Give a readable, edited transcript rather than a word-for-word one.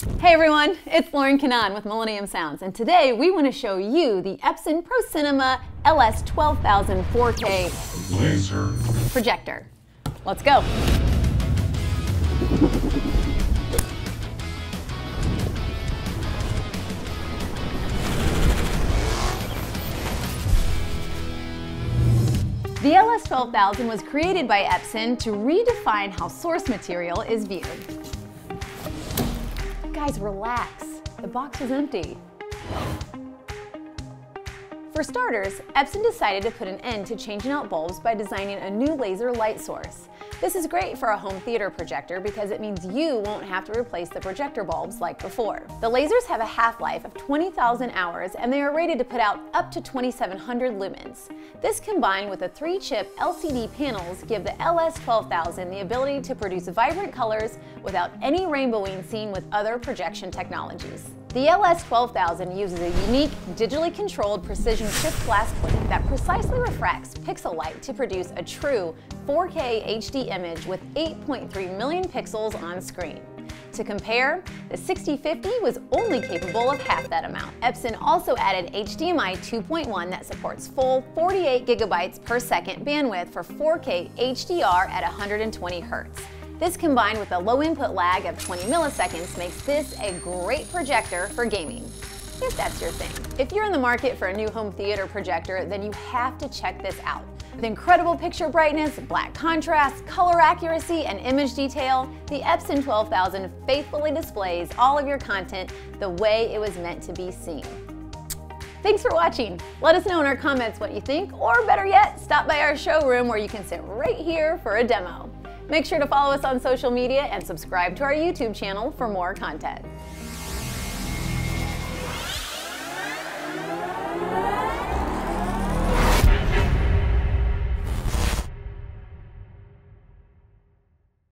Hey everyone, it's Lauren Cannon with Millennium Sounds, and today we want to show you the Epson Pro Cinema LS12000 4K laser projector. Let's go. The LS12000 was created by Epson to redefine how source material is viewed. Guys, relax. The box is empty. For starters, Epson decided to put an end to changing out bulbs by designing a new laser light source. This is great for a home theater projector because it means you won't have to replace the projector bulbs like before. The lasers have a half-life of 20,000 hours and they are rated to put out up to 2,700 lumens. This combined with the 3-chip LCD panels give the LS12000 the ability to produce vibrant colors without any rainbowing seen with other projection technologies. The LS12000 uses a unique, digitally controlled precision shift glass plate that precisely refracts pixel light to produce a true 4K HD image with 8.3 million pixels on screen. To compare, the 6050 was only capable of half that amount. Epson also added HDMI 2.1 that supports full 48 gigabytes per second bandwidth for 4K HDR at 120 Hz. This combined with a low input lag of 20 milliseconds makes this a great projector for gaming, if that's your thing. If you're in the market for a new home theater projector, then you have to check this out. With incredible picture brightness, black contrast, color accuracy, and image detail, the Epson 12000 faithfully displays all of your content the way it was meant to be seen. Thanks for watching. Let us know in our comments what you think, or better yet, stop by our showroom where you can sit right here for a demo. Make sure to follow us on social media and subscribe to our YouTube channel for more content.